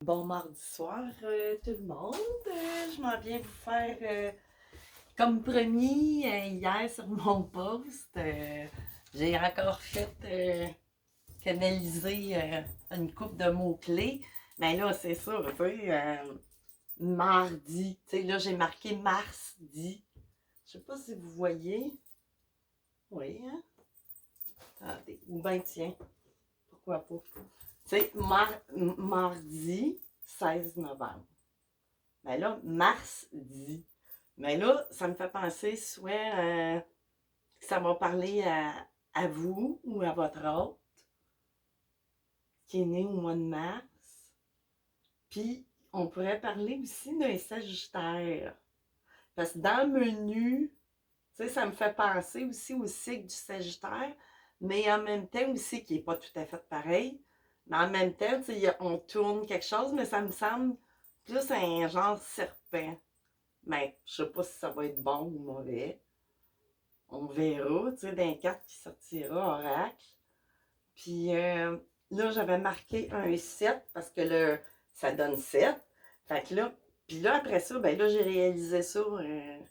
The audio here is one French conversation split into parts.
Bon mardi soir, tout le monde. Je m'en viens vous faire, comme promis, hier sur mon post, j'ai encore fait canaliser une coupe de mots-clés. Mais là, c'est ça, tu sais, mardi. Tu sais, là, j'ai marqué mars-di. Je sais pas si vous voyez. Oui, hein? Attendez. Ou ben tiens, pourquoi pas. Tu sais, mardi 16 novembre. Ben là, mars dit. Mais là, ça me fait penser soit que ça va parler à vous ou à votre autre qui est né au mois de mars. Puis, on pourrait parler aussi d'un Sagittaire. Parce que dans le menu, tu sais, ça me fait penser aussi au cycle du Sagittaire, mais en même temps aussi, qui n'est pas tout à fait pareil. Mais en même temps, tu sais, on tourne quelque chose, mais ça me semble plus un genre serpent. Mais je sais pas si ça va être bon ou mauvais. On verra, tu sais, d'un carte qui sortira, oracle. Puis là, j'avais marqué un 7 parce que ça donne 7. Fait que là, puis là, après ça, ben là, j'ai réalisé ça. Tu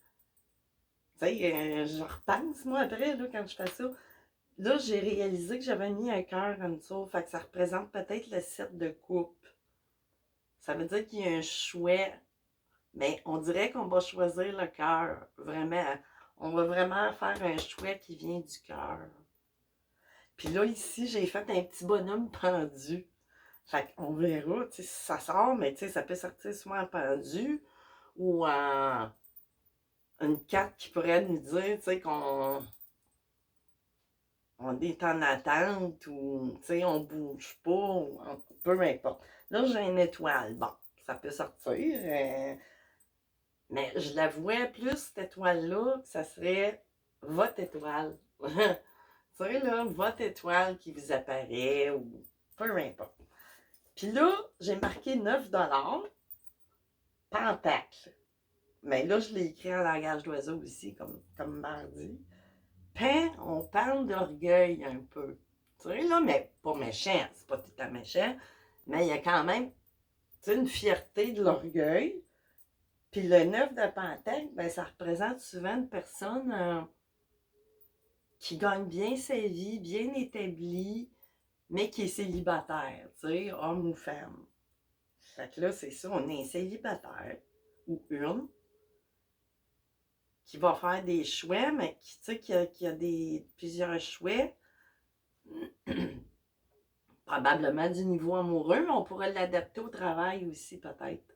sais, je repense, moi, après, là, quand je fais ça. Là, j'ai réalisé que j'avais mis un cœur en dessous. Fait que ça représente peut-être le 7 de coupe. Ça veut dire qu'il y a un chouette. Mais on dirait qu'on va choisir le cœur. Vraiment. On va vraiment faire un choix qui vient du cœur. Puis là, ici, j'ai fait un petit bonhomme pendu. Fait qu'on verra, tu sais, si ça sort, mais tu sais, ça peut sortir soit en pendu ou en une carte qui pourrait nous dire, tu sais, qu'on est en attente ou, tu sais, on bouge pas, ou, peu importe. Là, j'ai une étoile. Bon, ça peut sortir. Mais je la vois plus, cette étoile-là, que ça serait votre étoile. Tu sais, là, votre étoile qui vous apparaît ou peu importe. Puis là, j'ai marqué 9 $, pentacle. Mais là, je l'ai écrit en langage d'oiseau aussi, comme mardi. Pen, on parle d'orgueil un peu. Tu sais, là, mais pas méchant, c'est pas tout à méchant, mais il y a quand même, tu sais, une fierté de l'orgueil. Puis le 9 de pentacle, ben, ça représente souvent une personne qui gagne bien sa vie, bien établie, mais qui est célibataire, tu sais, homme ou femme. Fait que là, c'est ça, on est un célibataire, ou une, qui va faire des choix, mais qui, tu sais, qui a plusieurs choix, probablement du niveau amoureux, mais on pourrait l'adapter au travail aussi, peut-être.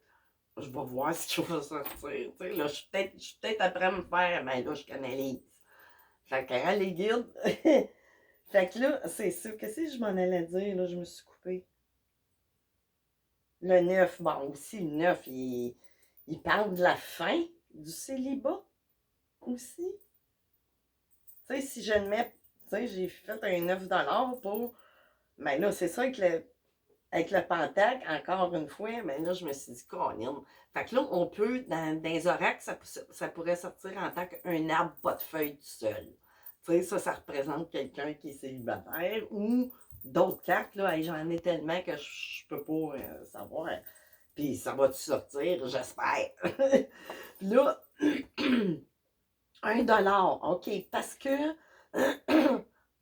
Je vais voir ce qui va sortir. Tu sais, là, je suis peut-être après me faire, mais là, je canalise. Fait que, hein, les guides. Fait que là, c'est ça. Qu'est-ce que je m'en allais dire? Là, je me suis coupée. Le 9, bon, aussi, le 9, il parle de la fin du célibat aussi. Tu sais, si je le mets, tu sais, j'ai fait un 9 $ pour. Mais là, c'est ça avec le pentacle, encore une fois, mais là, je me suis dit, Colin. Fait que là, on peut, dans les oracles, ça pourrait sortir en tant qu'un arbre pas de feuilles tout seul. Tu sais, ça représente quelqu'un qui est célibataire ou d'autres cartes, là, hey, j'en ai tellement que je peux pas savoir. Puis ça va-tu sortir? J'espère. Puis là, 1 $, OK, parce que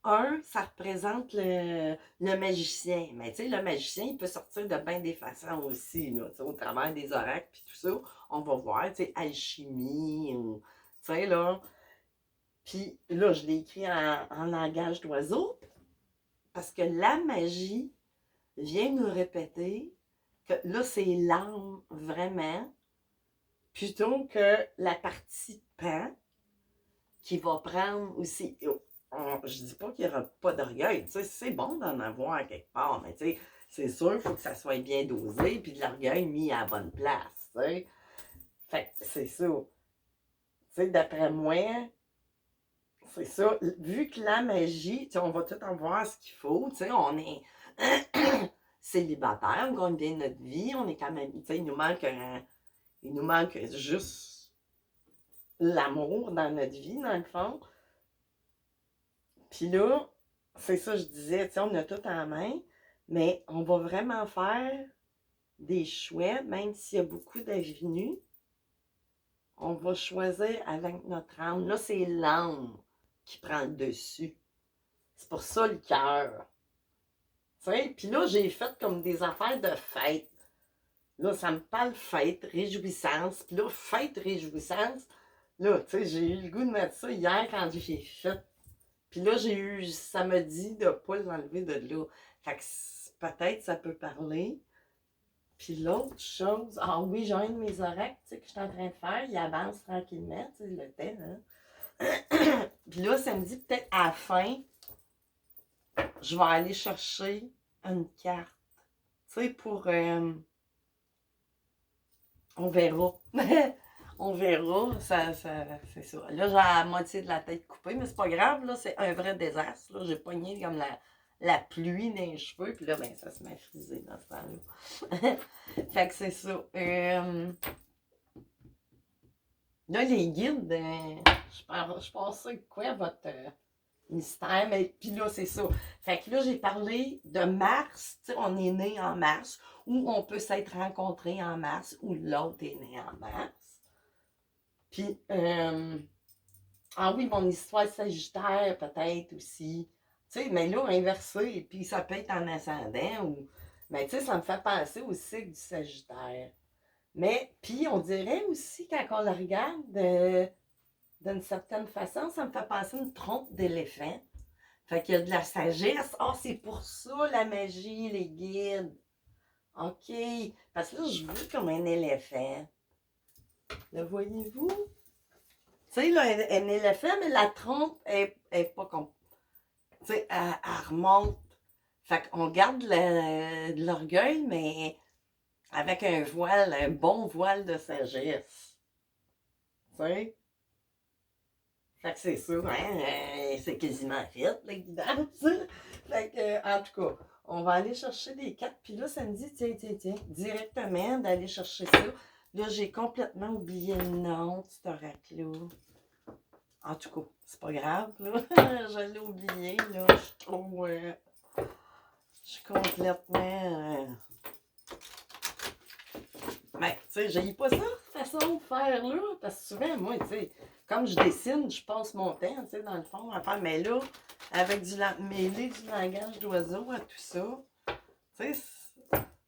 un, ça représente le magicien. Mais tu sais, le magicien, il peut sortir de bien des façons aussi, là, au travers des oracles, puis tout ça. On va voir, tu sais, alchimie, ou, tu sais, là. Puis là, je l'ai écrit en langage d'oiseau, parce que la magie vient nous répéter que là, c'est l'âme, vraiment, plutôt que la partie pan qui va prendre aussi. Je dis pas qu'il n'y aura pas d'orgueil, tu sais, c'est bon d'en avoir quelque part, mais tu sais, c'est sûr, il faut que ça soit bien dosé, puis de l'orgueil mis à la bonne place, tu sais. Fait que c'est ça. Tu sais, d'après moi, c'est ça. Vu que la magie, tu sais, on va tout en voir ce qu'il faut, tu sais, on est célibataire, on gagne bien notre vie, on est quand même, tu sais, il nous manque juste l'amour dans notre vie, dans le fond. Puis là, c'est ça, je disais, tu sais, on a tout en main, mais on va vraiment faire des choix, même s'il y a beaucoup d'avenues, on va choisir avec notre âme. Là, c'est l'âme qui prend le dessus. C'est pour ça le cœur. Puis là, j'ai fait comme des affaires de fête. Là, ça me parle fête, réjouissance. Puis là, fête, réjouissance. Là, tu sais, j'ai eu le goût de mettre ça hier quand j'ai fait. Puis là, j'ai eu, ça me dit de ne pas l'enlever de là. Fait que peut-être ça peut parler. Puis l'autre chose, ah oui, j'ai un de mes oreilles, tu sais, que je suis en train de faire, il avance tranquillement, tu sais, le temps, hein. Puis là, ça me dit peut-être à la fin, je vais aller chercher une carte. Tu sais, pour... on verra. On verra, c'est ça. Là, j'ai la moitié de la tête coupée, mais c'est pas grave, là, c'est un vrai désastre. Là, j'ai pogné comme la pluie dans les cheveux, puis là, ben, ça se met à friser dans ce temps-là. Fait que c'est ça. Là, les guides, je pense ça quoi, votre mystère, mais puis là, c'est ça. Fait que là, j'ai parlé de Mars, tu sais, on est né en mars, ou on peut s'être rencontré en mars, ou l'autre est né en mars. Puis, ah oui, mon histoire sagittaire, peut-être aussi. Tu sais, mais là, inversé, puis ça peut être en ascendant, ou... Mais tu sais, ça me fait penser au cycle du sagittaire. Mais, puis on dirait aussi, quand on le regarde d'une certaine façon, ça me fait penser à une trompe d'éléphant. Fait qu'il y a de la sagesse. Ah, c'est pour ça la magie, les guides. OK. Parce que là, je vois comme un éléphant. Le voyez-vous? Tu sais, là, un éléphant, mais la trompe est pas comme. Tu sais, elle remonte. Fait qu'on garde de l'orgueil, mais avec un voile, un bon voile de sagesse. Tu sais? Fait que c'est sûr, hein, c'est quasiment fait, la guidance. Fait que, en tout cas, on va aller chercher des cartes. Puis là, ça me dit, tiens, directement d'aller chercher ça. Là, j'ai complètement oublié le nom de cet oracle-là. En tout cas, c'est pas grave, là. Je l'ai oublié, là. Je suis trop... je suis complètement... Mais, tu sais, j'ai pas ça, façon de faire, là. Parce que souvent, moi, tu sais, comme je dessine, je passe mon temps, tu sais, dans le fond, à faire. Mais là, avec mêler du langage d'oiseau à tout ça, tu sais,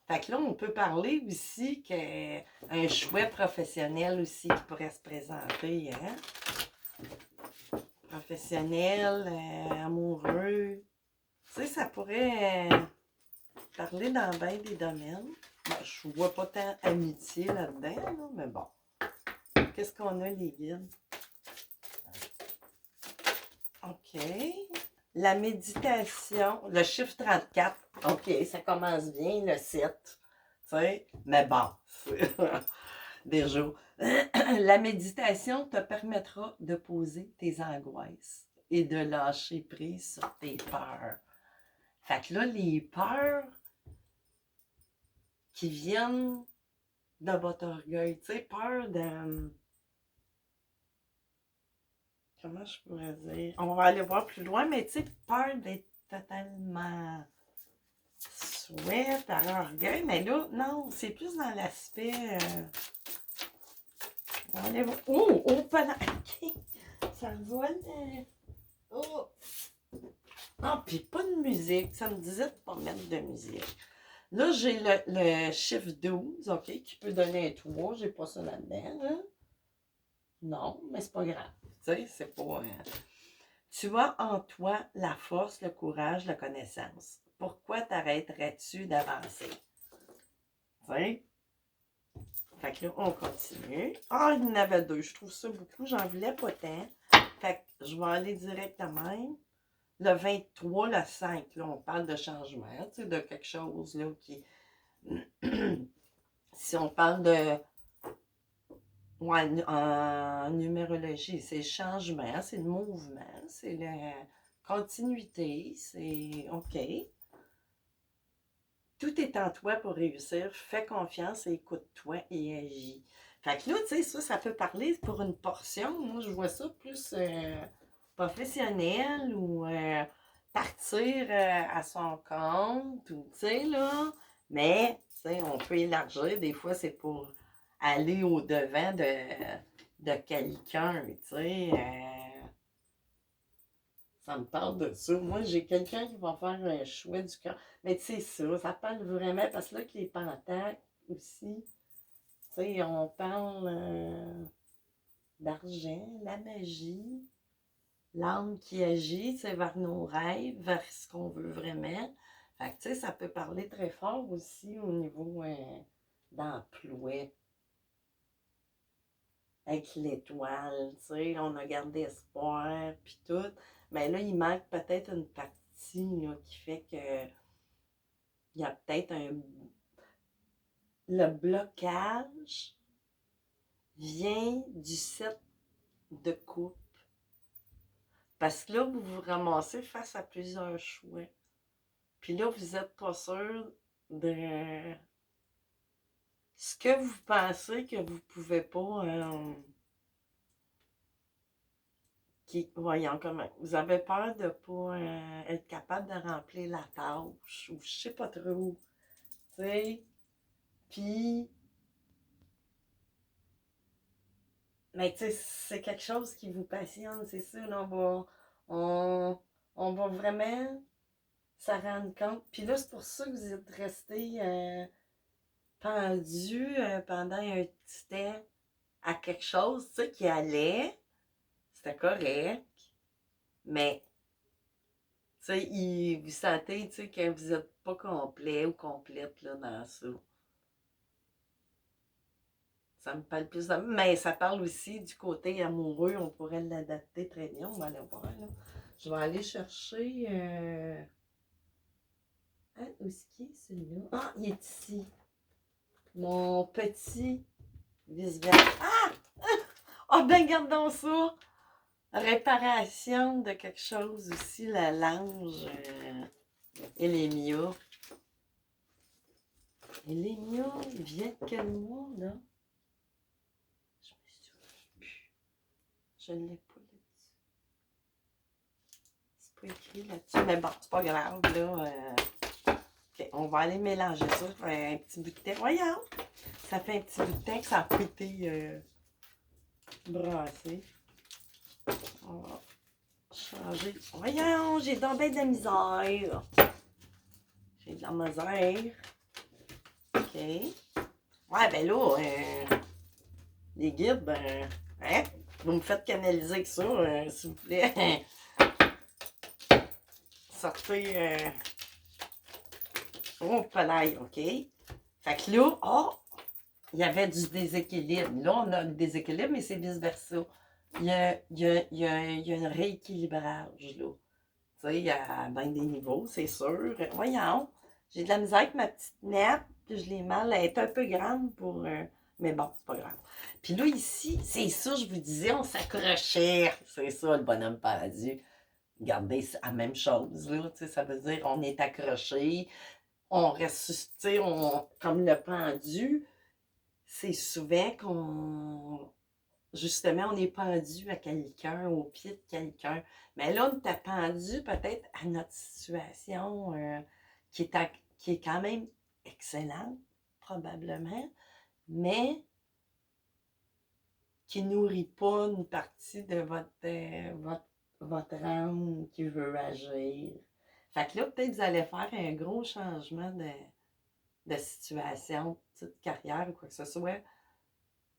fait que là, on peut parler aussi qu'un choix professionnel aussi qui pourrait se présenter, hein? Professionnel, amoureux. Tu sais, ça pourrait parler dans bien des domaines. Ben, je vois pas tant amitié là-dedans, là, mais bon. Qu'est-ce qu'on a, les guides? OK. La méditation, le chiffre 34. OK, ça commence bien, le 7. Tu sais, mais bon, déjà. La méditation te permettra de poser tes angoisses et de lâcher prise sur tes peurs. Fait que là, les peurs qui viennent de votre orgueil, tu sais, peur de... Comment je pourrais dire? On va aller voir plus loin, mais tu sais, peur d'être totalement souhait par orgueil, mais là, non, c'est plus dans l'aspect... on va aller voir... Oh, OK, ça vole... Oh! Ah, puis pas de musique. Ça me disait de ne pas mettre de musique. Là, j'ai le chiffre 12, OK, qui peut donner un 3. J'ai pas ça là-dedans, hein? Non, mais c'est pas grave. Tu sais, c'est pas... Tu as en toi la force, le courage, la connaissance. Pourquoi t'arrêterais-tu d'avancer? Tu sais? Fait que là, on continue. Ah, il y en avait 2. Je trouve ça beaucoup. J'en voulais pas tant. Fait que je vais aller directement. Le 23, le 5, là, on parle de changement, tu sais, de quelque chose là, qui... si on parle de... Ouais, en numérologie, c'est le changement, c'est le mouvement, c'est la continuité, c'est OK. Tout est en toi pour réussir. Fais confiance et écoute-toi et agis. Fait que là, tu sais, ça peut parler pour une portion. Moi, je vois ça plus professionnel ou partir à son compte, ou tu sais, là. Mais sais, on peut élargir. Des fois, c'est pour aller au-devant de quelqu'un, tu sais. Ça me parle de ça. Moi, j'ai quelqu'un qui va faire un choix du cœur. Mais tu sais, ça parle vraiment, parce que là, que les pentacles aussi, tu sais, on parle d'argent, la magie, l'âme qui agit, c'est vers nos rêves, vers ce qu'on veut vraiment. Fait que, tu sais, ça peut parler très fort aussi au niveau d'emploi. Avec l'étoile, tu sais, on a gardé espoir, puis tout. Mais là, il manque peut-être une partie là, qui fait que il y a peut-être le blocage vient du 7 de coupe. Parce que là, vous vous ramassez face à plusieurs choix. Puis là, vous n'êtes pas sûr de ce que vous pensez que vous pouvez pas. Voyons comment. Vous avez peur de ne pas être capable de remplir la tâche, ou je sais pas trop. Tu sais? Puis, mais tu sais, c'est quelque chose qui vous passionne, c'est ça. Là, on, on va vraiment s'en rendre compte. Puis là, c'est pour ça que vous êtes resté pendu pendant un petit temps à quelque chose, tu sais, qui allait. C'était correct. Mais, tu sais, vous sentez, tu sais, que vous n'êtes pas complet ou complète là, dans ça. Ça me parle plus. Mais ça parle aussi du côté amoureux. On pourrait l'adapter très bien. On va aller voir. Là. Je vais aller chercher. Ah, où est-ce qu'il est celui-là? Ah, il est ici. Mon petit vice-versa. Ah! Ah, ben, gardons ça. Réparation de quelque chose aussi, la l'ange Elémia. Elémia, il vient de quel mois, là? Je me souviens plus. Je ne l'ai pas là-dessus. C'est pas écrit là-dessus, mais bon, c'est pas grave, là. OK, on va aller mélanger ça. Ça fait un petit bout de temps. Voyons! Ça fait un petit bout de temps que ça n'a pas été brassé. On va changer. Voyons, j'ai donc bien de la misère. J'ai de la misère. OK. Ouais, ben là, les guides, ben, hein? Vous me faites canaliser avec ça, s'il vous plaît. Sortez. Oh, polaille, OK. Fait que là, oh, il y avait du déséquilibre. Là, on a le déséquilibre, mais c'est vice-versa. Il y a un rééquilibrage, là. Tu sais, il y a bien des niveaux, c'est sûr. Voyons, j'ai de la misère avec ma petite nappe, puis je l'ai mal. Elle est un peu grande pour... mais bon, c'est pas grave. Puis là, ici, c'est ça, je vous disais, on s'accrochait. C'est ça, le bonhomme perdu. Regardez, c'est la même chose, là. Tu sais, ça veut dire on est accroché, on reste, tu sais, comme le pendu, c'est souvent qu'on justement, on est pendu à quelqu'un, au pied de quelqu'un. Mais là, on t'a pendu peut-être à notre situation qui est quand même excellente, probablement, mais qui nourrit pas une partie de votre âme qui veut agir. Fait que là, peut-être vous allez faire un gros changement de situation, de carrière ou quoi que ce soit.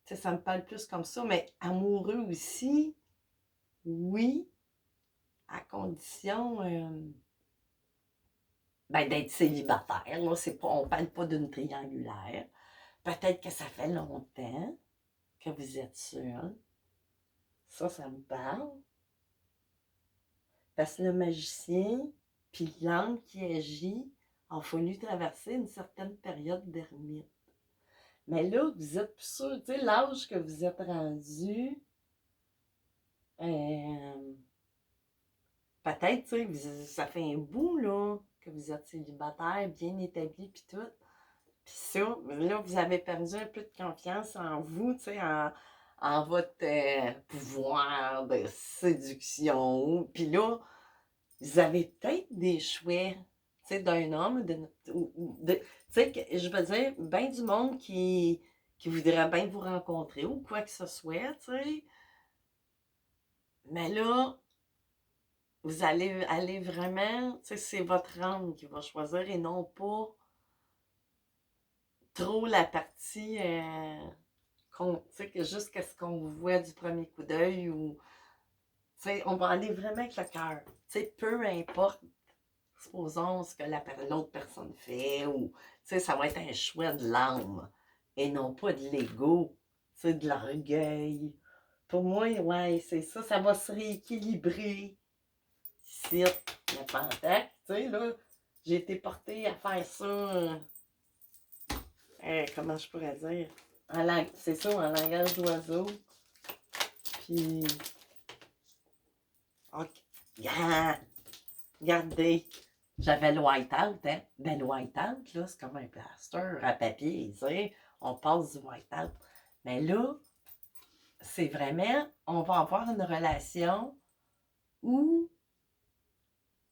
Tu sais, ça me parle plus comme ça, mais amoureux aussi, oui, à condition ben, d'être célibataire. Là, on ne parle pas d'une triangulaire. Peut-être que ça fait longtemps que vous êtes seul. Ça me parle. Parce que le magicien, puis l'âme qui agit, a fallu traverser une certaine période d'ermite. Mais là, vous êtes plus sûr, tu sais, l'âge que vous êtes rendu, peut-être, tu sais, ça fait un bout, là, que vous êtes célibataire, bien établi, puis tout. Puis ça, là, vous avez perdu un peu de confiance en vous, tu sais, en votre pouvoir de séduction. Puis là, vous avez peut-être des choix tu sais, d'un homme, tu sais, je veux dire, bien du monde qui voudrait bien vous rencontrer ou quoi que ce soit, tu sais. Mais là, vous allez aller vraiment, tu sais, c'est votre âme qui va choisir et non pas trop la partie, tu sais, que jusqu'à ce qu'on vous voit du premier coup d'œil ou, tu sais, on va aller vraiment avec le cœur. Tu sais, peu importe, supposons ce que l'autre personne fait ou, tu sais, ça va être un choix de l'âme et non pas de l'ego, tu sais, de l'orgueil. Pour moi, ouais, c'est ça, ça va se rééquilibrer. Ici, le pentacle, tu sais, là, j'ai été portée à faire ça, comment je pourrais dire? C'est ça, en langage d'oiseau. Puis, ok, regardez, j'avais le white-out, hein? Ben, le white-out, là, c'est comme un plaster à papier, tu sais, on passe du white-out. Mais là, c'est vraiment, on va avoir une relation ou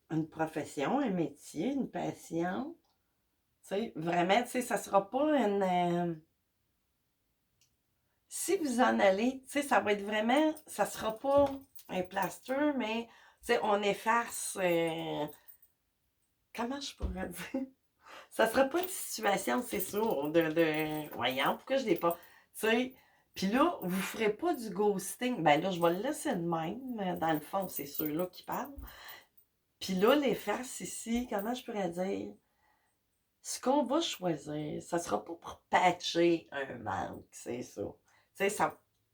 une profession, un métier, une passion. Tu sais, vraiment, tu sais, ça sera pas une... si vous en allez, tu sais, ça va être vraiment... Ça sera pas un plaster, mais, tu sais, on efface... comment je pourrais dire? Ça sera pas une situation, c'est sûr, voyons, pourquoi je l'ai pas... Tu sais, puis là, vous ferez pas du ghosting. Ben là, je vais le laisser de même. Dans le fond, c'est ceux-là qui parlent. Puis là, l'efface ici, comment je pourrais dire? Ce qu'on va choisir, ça sera pas pour patcher un manque, c'est ça. Tu sais,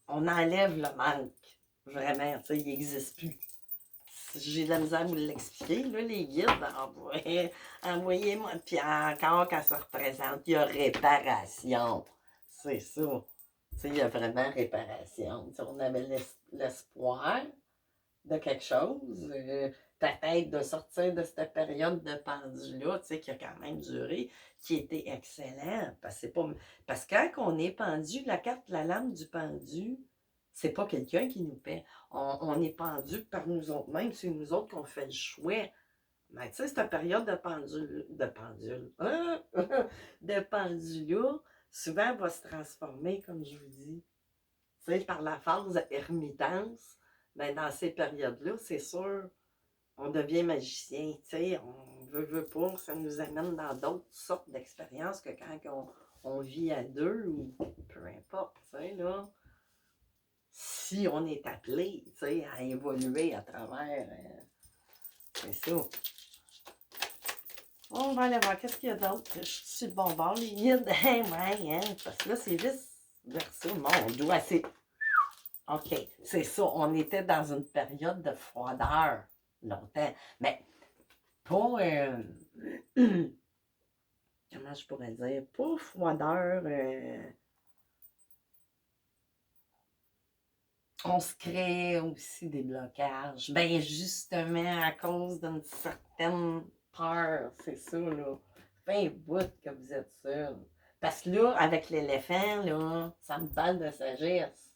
on enlève le manque. Vraiment, tu sais, il n'existe plus. J'ai de la misère à vous l'expliquer, là, les guides, envoyez-moi, puis encore quand ça représente, il y a réparation. C'est ça. Tu sais, il y a vraiment réparation. Tu sais, on avait l'espoir de quelque chose, peut-être de sortir de cette période de pendu-là, tu sais, qui a quand même duré, qui était excellent. Parce que quand on est pendu, la carte, la lame du pendu, c'est pas quelqu'un qui nous paie. On est pendu par nous autres mêmes, c'est nous autres qu'on fait le choix. Mais tu sais, cette période de pendule-là, souvent va se transformer, comme je vous dis. Tu sais, par la phase ermitence, ben dans ces périodes-là, c'est sûr, on devient magicien, tu sais, on veut pas, ça nous amène dans d'autres sortes d'expériences que quand on vit à deux ou peu importe, tu sais, là. Si on est appelé, tu sais, à évoluer à travers, c'est ça. On va aller voir, qu'est-ce qu'il y a d'autre? Je suis sur le bon bord, les guides. Ouais, hein, parce que là, c'est vice versa. Bon, on doit assez... OK, c'est ça. On était dans une période de froideur longtemps. Mais pas, comment je pourrais dire, pas froideur. On se crée aussi des blocages. Ben justement, à cause d'une certaine peur, c'est ça, là. Fin bout que vous êtes seul. Parce que là, avec l'éléphant, là, ça me parle de sagesse.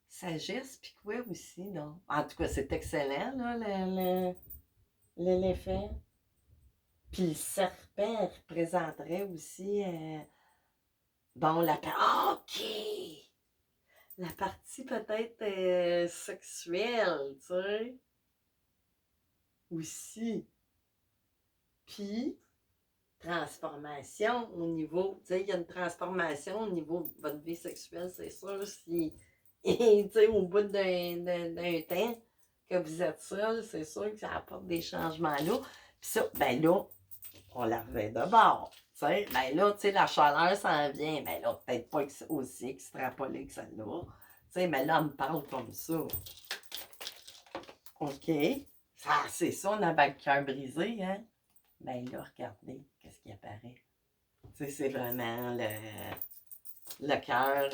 Sagesse, puis quoi aussi, non? En tout cas, c'est excellent, là, l'éléphant. Puis le serpent représenterait aussi, bon, ah, OK! La partie peut-être sexuelle, tu sais, aussi. Puis, transformation au niveau, tu sais, il y a une transformation au niveau de votre vie sexuelle, c'est sûr, si, tu sais, au bout d'un temps que vous êtes seul, c'est sûr que ça apporte des changements là. Puis ça, ben là, on la revient de bord. Tu sais, ben là, tu sais, la chaleur s'en vient. Ben là, peut-être pas aussi extrapolé que celle-là. Tu sais, mais là, on me parle comme ça. OK. Ça, c'est ça, on avait le cœur brisé, hein? Ben là, regardez, qu'est-ce qui apparaît. Tu sais, c'est vraiment le cœur,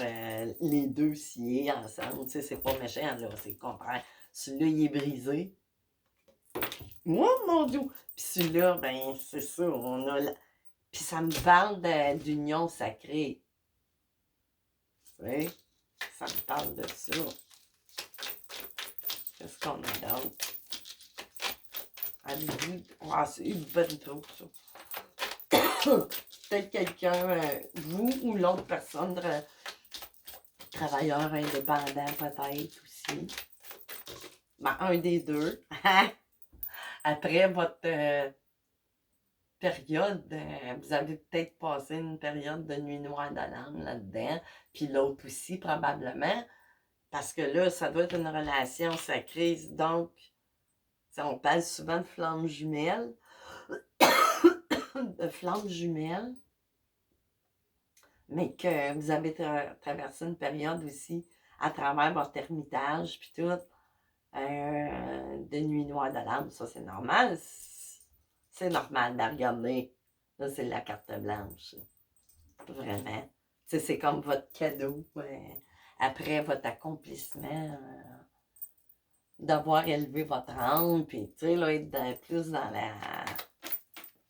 les deux sciés ensemble. Tu sais, c'est pas méchant, là, c'est le contraire. Celui-là, il est brisé. Moi, mon Dieu! Puis celui-là, ben, c'est ça, on a... Puis ça me parle d'union sacrée. Tu sais, ça me parle de ça. Qu'est-ce qu'on a d'autre? Avez-vous... Ah, c'est une bonne troupe, ça. Peut-être quelqu'un, vous ou l'autre personne, travailleur indépendant peut-être aussi. Ben, un des deux. Après votre période, vous avez peut-être passé une période de nuit noire de l'âme là-dedans, puis l'autre aussi probablement, parce que là, ça doit être une relation sacrée, donc on parle souvent de flammes jumelles, de flammes jumelles, mais que vous avez traversé une période aussi à travers votre ermitage, puis tout, de nuit noire de l'âme, ça c'est normal. C'est normal de regarder. Là, c'est la carte blanche. Vraiment. C'est comme votre cadeau après votre accomplissement d'avoir élevé votre âme, puis tu sais, là, être plus dans la... Tu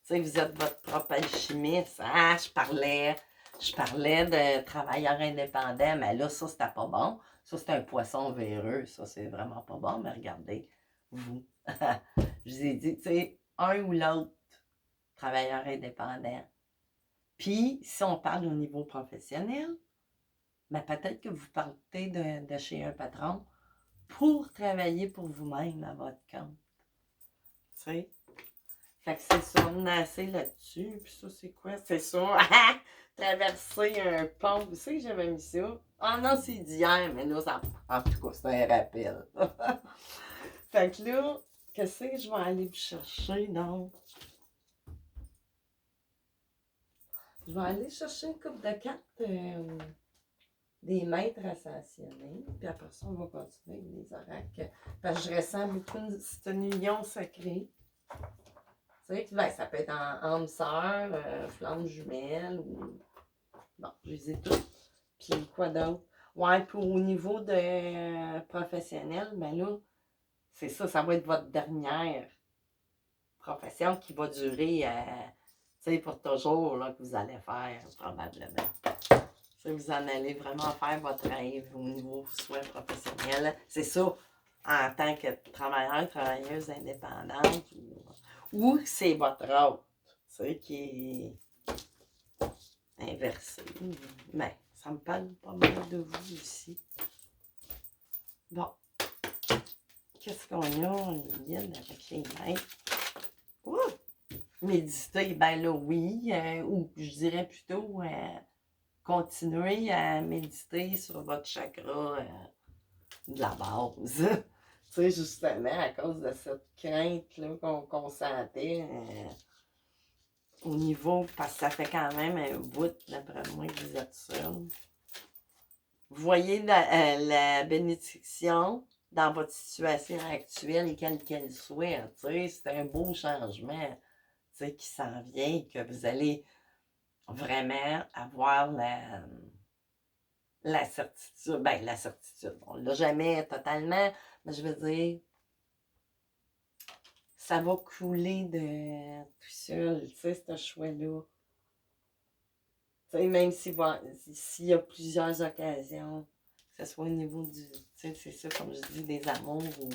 sais, vous êtes votre propre alchimiste. Ah, je parlais de travailleurs indépendants, mais là, ça, c'était pas bon. Ça, c'est un poisson véreux. Ça, c'est vraiment pas bon, mais regardez, vous. Je vous ai dit, tu sais, un ou l'autre, travailleur indépendant. Puis, si on parle au niveau professionnel, ben peut-être que vous partez de chez un patron pour travailler pour vous-même à votre compte. Tu sais? Fait que c'est ça, on a assez là-dessus. Puis ça, c'est quoi? C'est ça. Traverser un pont. Vous savez que j'avais mis ça? Ah non, c'est d'hier, mais là, ça... en tout cas, c'est un rappel. Fait que là, qu'est-ce que je vais aller vous chercher, donc? Je vais aller chercher une coupe de cartes des maîtres ascensionnés. Puis après ça, on va continuer avec les oracles. Parce que je ressens beaucoup c'est une union sacrée. Tu sais, ben, ça peut être en âme sœur, flamme jumelle, ou... Bon, je les ai toutes. Puis quoi d'autre? Ouais, puis au niveau de professionnel, ben là, c'est ça, ça va être votre dernière profession qui va durer, tu sais, pour toujours, là, que vous allez faire, probablement. Si vous en allez vraiment faire votre rêve au niveau soit professionnel. C'est ça, en tant que travailleur, travailleuse indépendante, ou c'est votre autre, tu sais, qui est inversé. Mais ça me parle pas mal de vous ici. Bon. Qu'est-ce qu'on a? Les guides avec les maîtres. Ouh! Méditer, ben là, oui. Ou je dirais plutôt continuer à méditer sur votre chakra de la base. Tu sais, justement, à cause de cette crainte-là qu'on sentait au niveau, parce que ça fait quand même un bout, d'après moi, que vous êtes seul. Vous voyez la bénédiction dans votre situation actuelle, quelle qu'elle soit. Tu sais, c'est un beau changement, tu sais, qui s'en vient, que vous allez vraiment avoir la certitude. Ben, la certitude, on ne l'a jamais totalement, mais je veux dire, ça va couler de tout seul, tu sais, ce choix-là. Tu sais, même s'il y a plusieurs occasions, que ce soit au niveau du, tu sais, c'est ça, comme je dis, des amours ou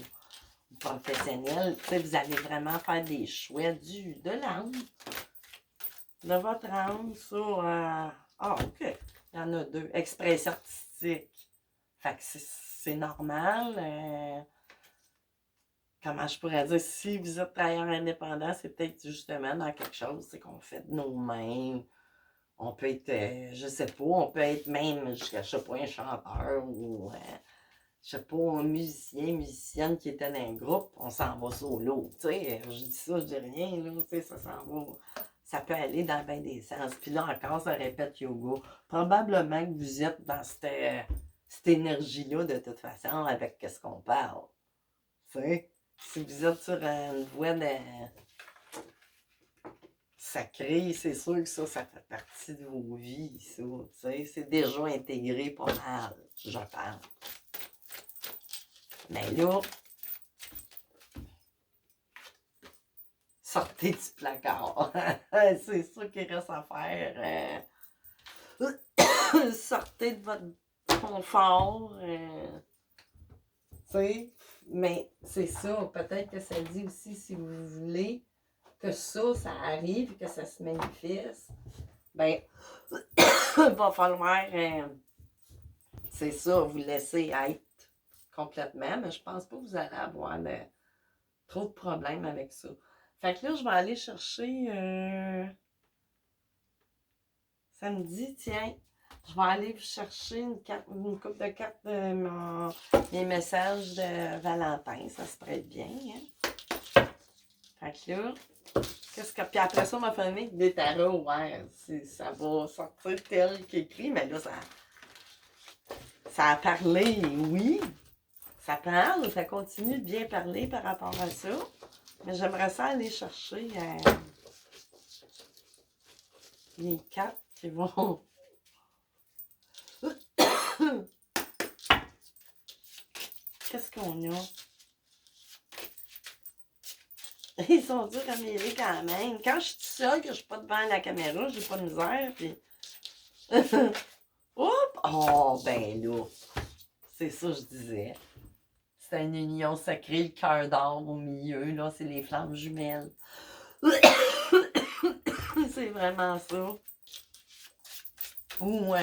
professionnels, tu sais, vous allez vraiment faire des choix de l'âme, de votre âme sur, ok, il y en a deux, expression artistique. Fait que c'est normal. Comment je pourrais dire, si vous êtes travailleur indépendant, c'est peut-être justement dans quelque chose, c'est qu'on fait de nos mains. On peut être, je sais pas, on peut être même, je sais pas, un chanteur ou, je sais pas, un musicienne qui était dans un groupe, on s'en va solo, tu sais, je dis ça, je dis rien, là, tu sais, ça s'en va, ça peut aller dans bien des sens. Puis là encore, ça répète yoga. Probablement que vous êtes dans cette énergie-là, de toute façon, avec ce qu'on parle, tu sais. Si vous êtes sur une voie de sacré, c'est sûr que ça fait partie de vos vies, ça, tu sais, c'est déjà intégré pas mal, je pense. Mais là, sortez du placard. C'est ça qu'il reste à faire. Sortez de votre confort. sais, mais c'est ça. Peut-être que ça dit aussi, si vous voulez que ça arrive, que ça se manifeste, ben, il va falloir, c'est ça, vous laisser être complètement, mais je pense pas que vous allez avoir trop de problèmes avec ça. Fait que là, je vais aller chercher, samedi, tiens, je vais aller vous chercher une coupe de cartes de mes messages de Valentin. Ça se prête bien, hein? Fait que là, puis après ça, on va faire avec des tarots, ouais. Ça va sortir tel qu'écrit, mais là, ça a parlé, oui. Ça parle, ça continue de bien parler par rapport à ça. Mais j'aimerais ça aller chercher les cartes qui vont. Qu'est-ce qu'on a? Ils sont durs à mêler quand même. Quand je suis seule, que je suis pas devant la caméra, j'ai pas de misère, puis. Oups! Oh, ben là. C'est ça que je disais. C'est une union sacrée, le cœur d'or au milieu, là. C'est les flammes jumelles. C'est vraiment ça. Ou,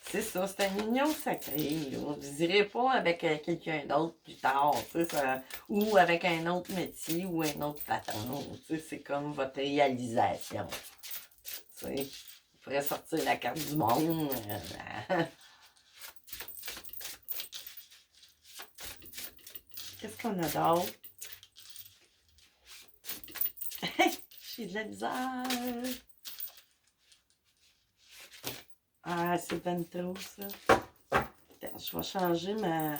c'est ça, c'est une union sacrée, là. Vous irez pas avec quelqu'un d'autre plus tard, tu sais, ou avec un autre métier ou un autre patron. Tu sais, c'est comme votre réalisation. Tu sais, vous pourrez sortir la carte du monde. Qu'est-ce qu'on a d'autre? J'ai de la misère. Ah, c'est ben trop, ça. Attends, je vais changer ma...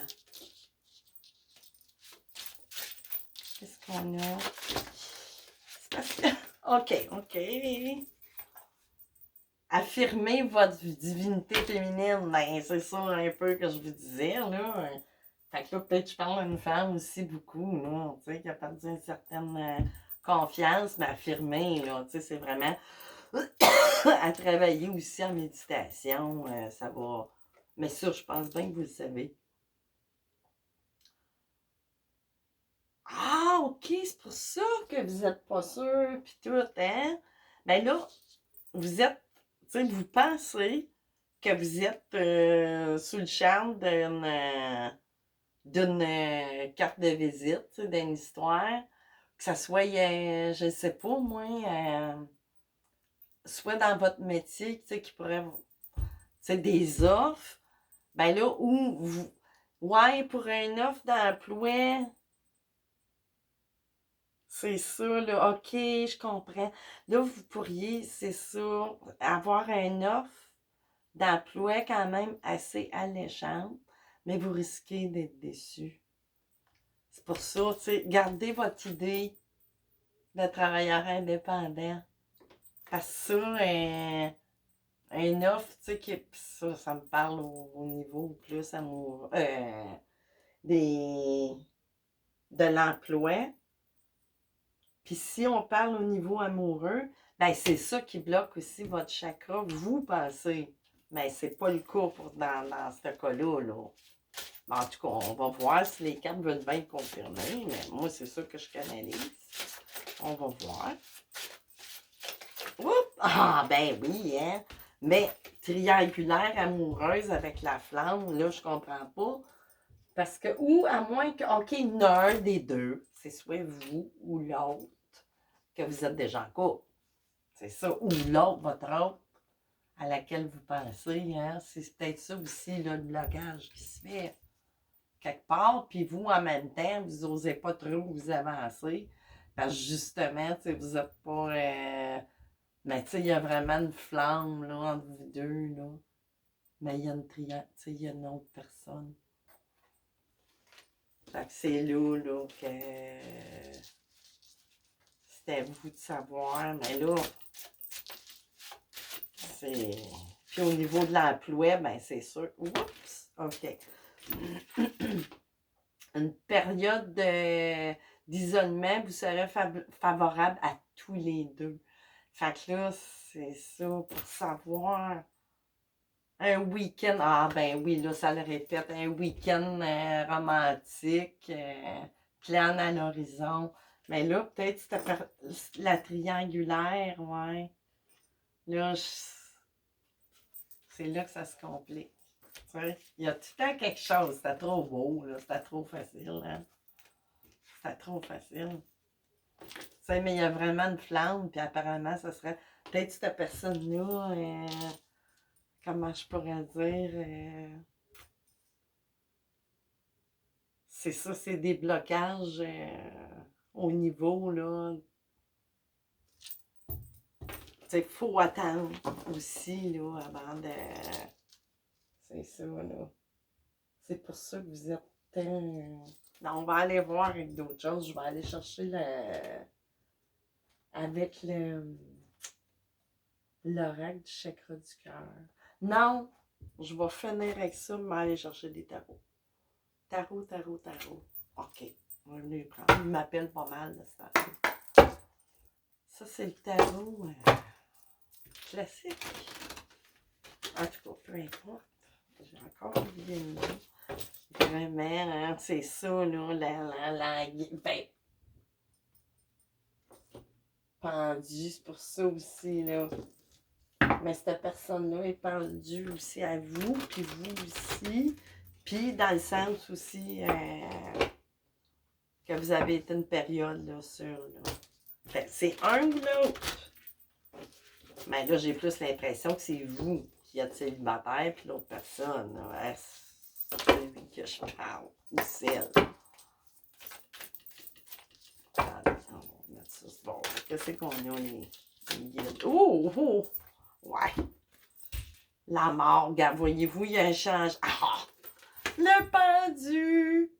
Qu'est-ce qu'on a? C'est parce que... OK. Affirmer votre divinité féminine, ben c'est ça un peu que je vous disais, là. Fait que là, peut-être je parle à une femme aussi beaucoup, là, tu sais, qui a perdu une certaine confiance, mais affirmer, là, tu sais, c'est vraiment à travailler aussi en méditation, ça va... Mais ça, je pense bien que vous le savez. Ah, OK, c'est pour ça que vous n'êtes pas sûr, puis tout, hein? Ben là, vous êtes, tu sais, vous pensez que vous êtes sous le charme d'une carte de visite, tu sais, d'une histoire, que ça soit, je ne sais pas, moi, soit dans votre métier, tu sais, qui pourrait, tu sais, des offres, ben là, où vous, ouais, pour une offre d'emploi, c'est ça, là, OK, je comprends. Là, vous pourriez, c'est ça, avoir une offre d'emploi quand même assez alléchante, mais vous risquez d'être déçu. C'est pour ça, tu sais, gardez votre idée de travailleur indépendant. Parce que ça, un offre, tu sais, ça me parle au niveau plus amoureux, des, de l'emploi. Puis si on parle au niveau amoureux, ben c'est ça qui bloque aussi votre chakra, vous pensez. Mais c'est pas le cas dans ce cas-là, là. En tout cas, on va voir si les cartes veulent bien confirmer, mais moi, c'est ça que je canalise. On va voir. Oups! Ah, ben oui, hein? Mais triangulaire amoureuse avec la flamme, là, je comprends pas. Parce que, ou à moins que, OK, il y en a un des deux, c'est soit vous ou l'autre, que vous êtes déjà en couple. C'est ça. Ou l'autre, votre autre, à laquelle vous pensez, hein? C'est peut-être ça aussi, là, le blocage qui se fait quelque part, puis vous, en même temps, vous n'osez pas trop vous avancer, parce que justement, tu sais, vous n'êtes pas... mais tu sais, il y a vraiment une flamme, là, entre vous deux, là. Mais il y a une tu sais, il y a une autre personne. Fait que c'est là, que... c'est à vous de savoir, mais là, c'est... Puis au niveau de l'emploi, ben c'est sûr... Oups! OK. Une période d'isolement vous serez favorable à tous les deux. Fait que là, c'est ça, pour savoir Un week-end, ah ben oui, là, ça le répète, un week-end romantique, plane à l'horizon. Mais là, peut-être la triangulaire, ouais. Là, c'est là que ça se complique. Tu sais, il y a tout le temps quelque chose. C'était trop beau, là. C'était trop facile, hein. C'était trop facile. Tu sais, mais il y a vraiment une flamme, puis apparemment, ça serait peut-être cette personne-là, comment je pourrais dire, c'est ça, c'est des blocages au niveau, là. Tu sais, faut attendre aussi, là, avant de. C'est ça, là. C'est pour ça que vous êtes. Non, on va aller voir avec d'autres choses. Je vais aller chercher avec l'oracle du chakra du cœur. Non, je vais finir avec ça, mais aller chercher des tarots. Tarot, tarot, tarot. OK. On va venir prendre. Il m'appelle pas mal, ce tarot. Ça, c'est le tarot classique. En tout cas, peu importe. J'ai encore oublié le nom. Vraiment, hein, c'est ça, là, ben, pendu, c'est pour ça aussi, là. Mais cette personne-là est pendue aussi à vous, puis vous aussi. Puis dans le sens aussi que vous avez été une période, là, sur, là. Ben, c'est un ou l'autre. Mais là, j'ai plus l'impression que c'est vous qui êtes célibataire, puis l'autre personne, là, c'est lui que je parle, ou celle. Attends, on va mettre ça. Bon, qu'est-ce qu'on a, les guides? Oh, oh! Ouais! La mort, regarde, voyez-vous, il y a un changement. Ah! Le pendu!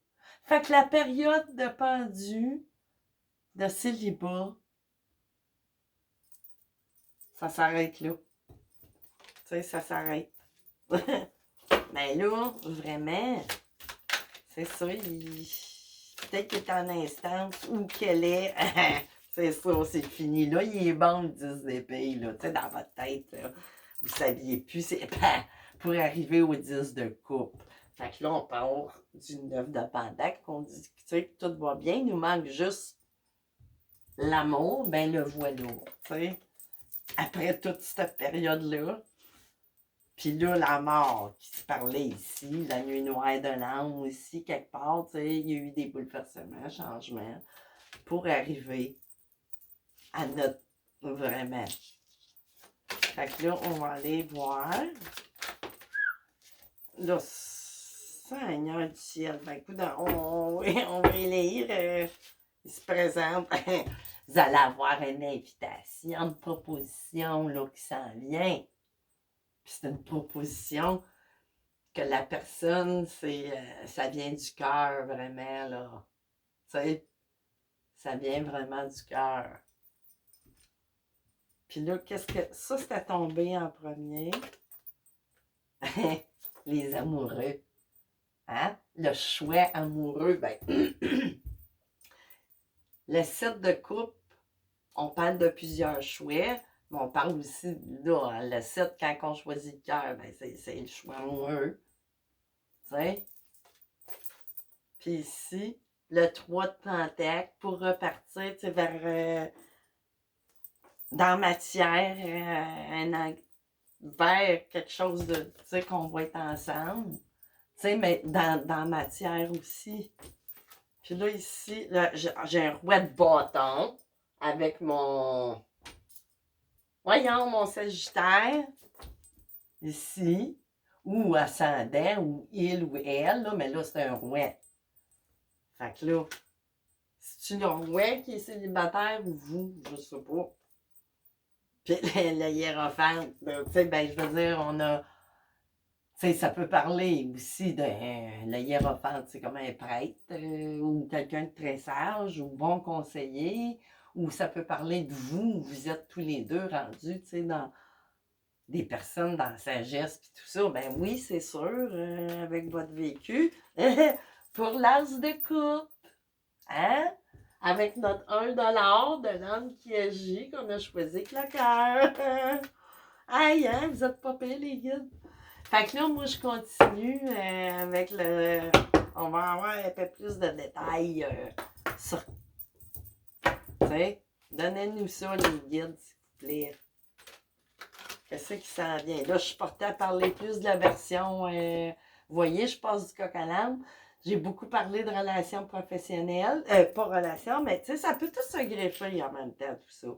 Fait que la période de pendu, de célibat, ça s'arrête là. Tu sais, ça s'arrête. Mais là, vraiment, c'est ça, peut-être qu'il est en instance ou qu'elle est. C'est ça, c'est fini. Là, il est bon le 10 d'épée, là. Tu sais, dans votre tête, là, vous ne saviez plus. C'est pour arriver au 10 de coupe. Fait que là, on part du 9 de Pendac, qu'on dit tu sais, que tout va bien. Il nous manque juste l'amour, ben le voilà. Tu sais, après toute cette période-là. Puis là, la mort qui se parlait ici, la nuit noire de l'âme aussi, quelque part, tu sais, il y a eu des bouleversements, changements, pour arriver à notre vraiment. Fait que là, on va aller voir. Là, Seigneur du ciel, ben écoute, on va les lire. Il se présente. Vous allez avoir une invitation, une proposition là, qui s'en vient. Puis c'est une proposition que la personne, ça vient du cœur, vraiment, là. Tu sais, ça vient vraiment du cœur. Puis là, qu'est-ce que... Ça, c'était tombé en premier. Les amoureux. Hein? Le choix amoureux, ben... le set de couple, on parle de plusieurs choix, mais on parle aussi, là, le set, quand on choisit le cœur, ben c'est le choix amoureux. Tu sais? Puis ici, le 3 de Pentacle pour repartir vers dans matière, vers quelque chose de, tu sais, qu'on va être ensemble. Tu sais, mais dans matière aussi. Puis là, ici, j'ai un roi de bâton avec mon, voyons, mon Sagittaire, ici, ou ascendant, ou il ou elle, là, mais là, c'est un roi. Fait que là, c'est-tu le roi qui est célibataire ou vous? Je sais pas. Puis le hiérophante, tu sais, ben, je veux dire, on a. Tu sais, ça peut parler aussi de. Le hiérophante, c'est comme un prêtre ou quelqu'un de très sage ou bon conseiller. Ou ça peut parler de vous, vous êtes tous les deux rendus, tu sais, dans des personnes dans la sagesse puis tout ça. Ben oui, c'est sûr, avec votre vécu. Pour l'as de coupe. Hein? Avec notre 1$ de l'âme qui agit qu'on a choisi avec le cœur. Aïe, hein? Vous êtes pas payés, les guides. Fait que là, moi, je continue avec le... On va avoir un peu plus de détails sur... Tu sais, donnez-nous ça, les guides, s'il vous plaît. Qu'est-ce qui s'en vient? Là, je suis portée à parler plus de la version... vous voyez, je passe du coq à l'âne. J'ai beaucoup parlé de relations professionnelles. Pas relations, mais tu sais, ça peut tout se greffer en même temps, tout ça.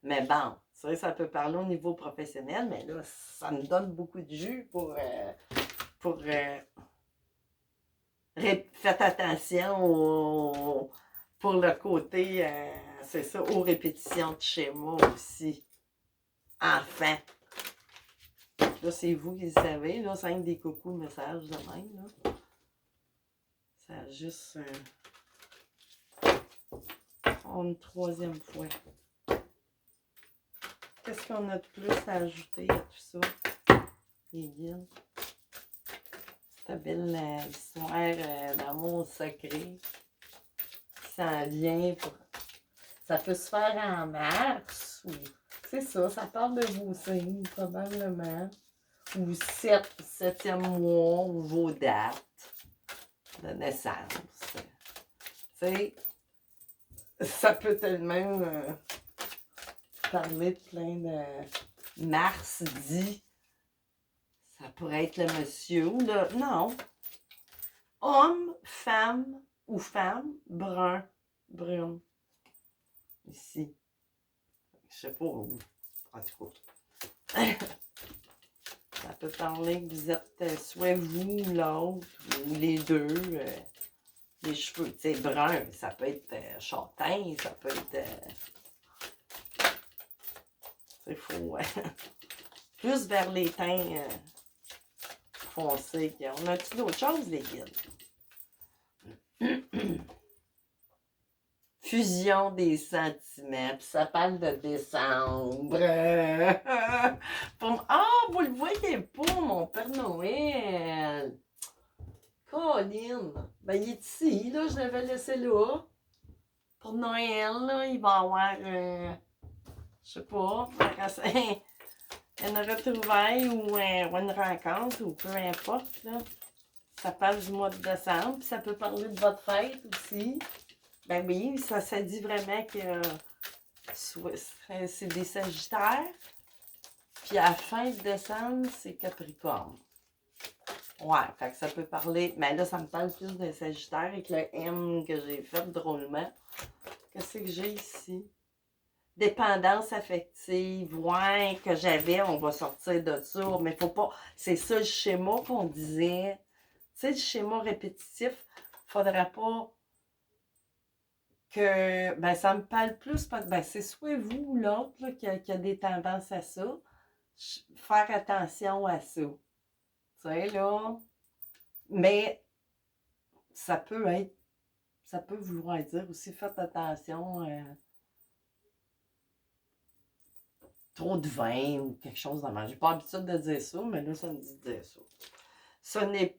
Mais bon, tu sais, ça peut parler au niveau professionnel, mais là, ça me donne beaucoup de jus pour faites attention pour le côté, c'est ça, aux répétitions de schéma aussi. Enfin. Là, c'est vous qui le savez, là, 5 des coucous messages de même, là. Ça a juste une troisième fois. Qu'est-ce qu'on a de plus à ajouter à tout ça? Les guides. Cette belle histoire d'amour secret qui s'en vient pour... Ça peut se faire en mars ou... C'est ça, ça parle de vos signes, probablement. Ou 7e mois, ou vos dates de naissance. Tu sais, ça peut tellement parler de plein de Mars dit. Ça pourrait être le monsieur ou le... Non. Homme, femme ou femme, brun, brune. Ici. Je sais pas où. En tout cas. Ça peut parler que vous êtes soit vous ou l'autre, ou les deux. Les cheveux, tu sais, bruns. Ça peut être châtain, ça peut être... c'est faux. Plus vers les teints foncés. On a-tu d'autres choses, les guides? Fusion des sentiments. Puis ça parle de décembre. Vous le voyez pas, mon Père Noël. Colin. Ben, il est ici, là. Je l'avais laissé là. Pour Noël, là, il va y avoir, je sais pas, une retrouvaille ou une rencontre, ou peu importe, là. Ça parle du mois de décembre, puis ça peut parler de votre fête aussi. Ben oui, ça dit vraiment que c'est des Sagittaires. Puis à la fin de décembre, c'est Capricorne. Ouais, fait que ça peut parler... Mais là, ça me parle plus de Sagittaire avec le M que j'ai fait drôlement. Qu'est-ce que j'ai ici? Dépendance affective, ouais, que j'avais, on va sortir de ça. Mais faut pas... C'est ça le schéma qu'on disait. Tu sais, le schéma répétitif, faudrait pas... que ben, ça me parle plus, ben, c'est soit vous ou l'autre qui a des tendances à ça. Faire attention à ça. Tu sais, là. Mais ça peut être, ça peut vouloir dire aussi, faites attention, trop de vin ou quelque chose de mal. J'ai pas l'habitude de dire ça, mais là, ça me dit de dire ça. Ce n'est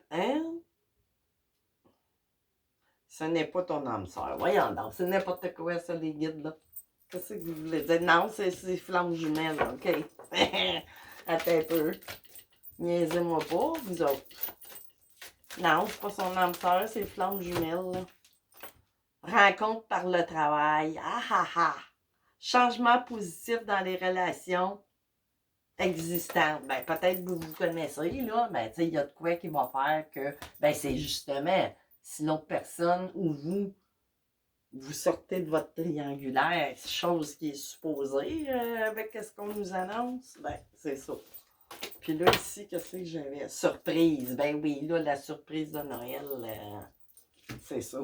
ce n'est pas ton âme sœur. Voyons donc, c'est n'importe quoi, ça, les guides, là. Qu'est-ce que vous voulez dire? Non, c'est flammes jumelles, OK? Attends un peu. Niaisez-moi pas, vous autres. Non, c'est pas son âme sœur, c'est flammes jumelles, là. Rencontre par le travail. Ah ah ah! Changement positif dans les relations existantes. Ben, peut-être que vous vous connaissez, là, mais tu sais, il y a de quoi qui va faire que, ben, c'est justement, si l'autre personne ou vous sortez de votre triangulaire, chose qui est supposée avec ce qu'on nous annonce, ben, c'est ça. Puis là, ici, qu'est-ce que j'avais? Surprise. Ben oui, là, la surprise de Noël, c'est ça.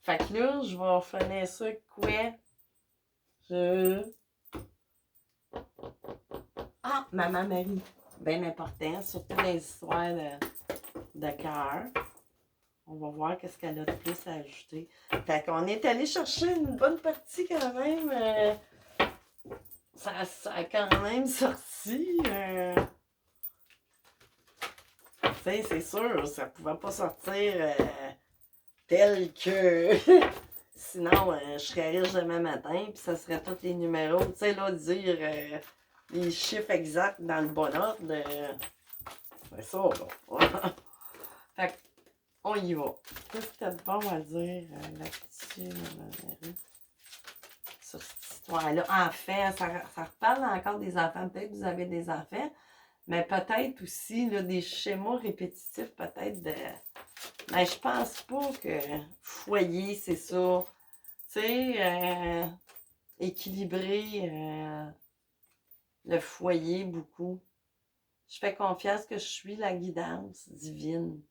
Fait que là, je vais finir ça quoi? Ah, Maman Marie. Bien important, surtout dans les histoires de cœur. On va voir qu'est-ce qu'elle a de plus à ajouter. Fait qu'on est allé chercher une bonne partie quand même. Ça a quand même sorti. Tu sais, c'est sûr, ça pouvait pas sortir tel que... Sinon, je serais riche demain matin, puis ça serait tous les numéros. Tu sais, là, dire les chiffres exacts dans le bon ordre. C'est ça, là. Fait qu'on y va. Qu'est-ce que t'as de bon à dire là-dessus, Marie, sur cette histoire-là? Enfants, ça reparle encore des enfants. Peut-être que vous avez des enfants, mais peut-être aussi là, des schémas répétitifs, peut-être de... Mais je pense pas que foyer, c'est ça. Tu sais, équilibrer le foyer beaucoup. Je fais confiance que je suis la guidance divine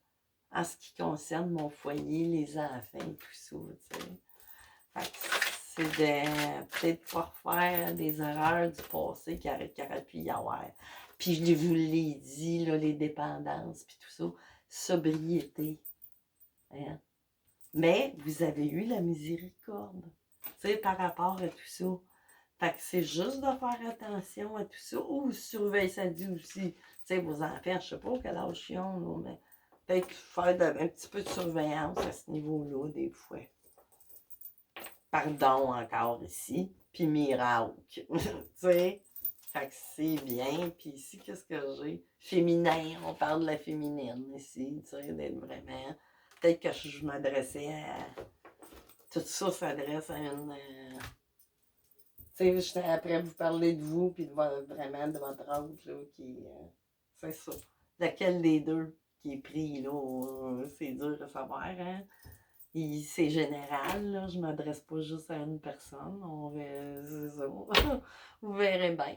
en ce qui concerne mon foyer, les enfants et tout ça, tu sais. Fait que c'est de peut-être pas refaire des erreurs du passé qui aurait pu y avoir. Puis je vous l'ai dit, là, les dépendances, puis tout ça, sobriété. Hein? Mais vous avez eu la miséricorde, tu sais, par rapport à tout ça. Fait que c'est juste de faire attention à tout ça. Ou surveiller, ça dit aussi, tu sais, vos enfants, je sais pas quel âge ils ont, là, mais peut-être faire un petit peu de surveillance à ce niveau-là, des fois. Pardon encore ici. Puis miracle. Tu sais? Fait que c'est bien. Puis ici, qu'est-ce que j'ai? Féminin. On parle de la féminine ici, tu sais, d'être vraiment... Peut-être que je m'adressais à... Tout ça s'adresse à une... Tu sais, j'étais après vous parler de vous, puis vraiment de votre autre, là, qui... c'est ça. Laquelle des deux qui est pris, là, c'est dur de savoir, hein? C'est général, là, je ne m'adresse pas juste à une personne, c'est ça. Vous verrez bien.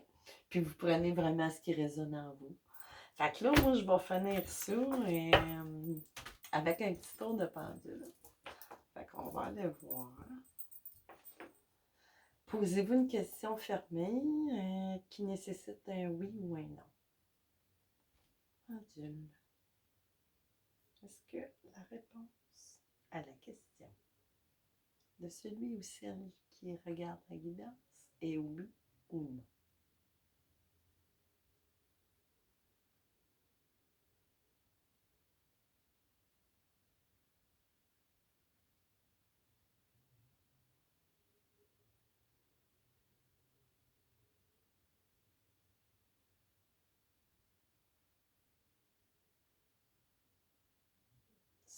Puis vous prenez vraiment ce qui résonne en vous. Fait que là, moi, je vais finir ça avec un petit tour de pendule. Fait qu'on va aller voir. Posez-vous une question fermée qui nécessite un oui ou un non. Pendule. Est-ce que la réponse à la question de celui ou celle qui regarde la guidance est oui ou non?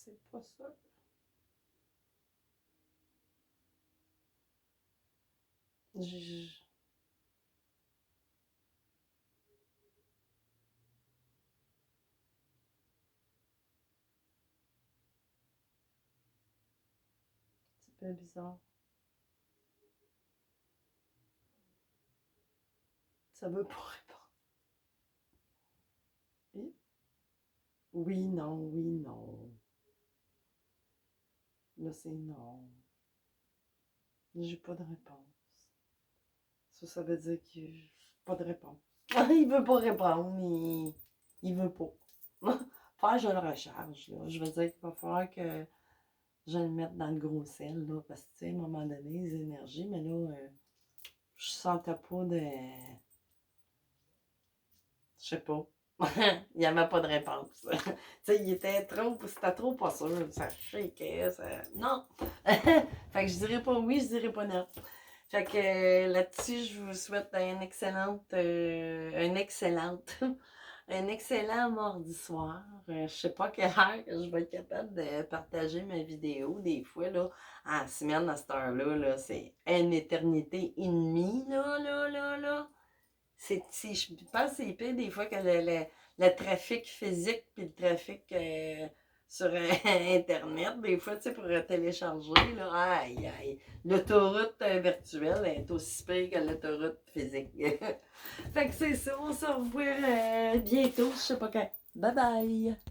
C'est pas ça. Je... C'est un peu bizarre. Ça veut pas répondre. Oui? Oui, non, oui, non. Là, c'est non. J'ai pas de réponse. Ça veut dire qu'il n'y a pas de réponse. Il veut pas répondre, il veut pas. Faire, je le recharge, là. Je veux dire qu'il va falloir que je le mette dans le gros sel, là, parce que, tu sais, à un moment donné, les énergies, mais là, je sentais pas de... Je sais pas. Il n'y avait pas de réponse. Tu sais, c'était trop pas sûr. Ça shakeait, ça... Non! Fait que je dirais pas oui, je dirais pas non. Fait que là-dessus, je vous souhaite un excellent mardi soir. Je sais pas quelle heure que je vais être capable de partager ma vidéo. Des fois, là, en semaine, à cette heure-là, là, c'est une éternité et demie, là. Je pense que c'est pire des fois que le trafic physique puis le trafic sur Internet. Des fois, tu sais, pour télécharger, là, aïe, aïe. L'autoroute virtuelle est aussi pire que l'autoroute physique. Fait que c'est ça, on se revoit bientôt, je sais pas quand. Bye bye!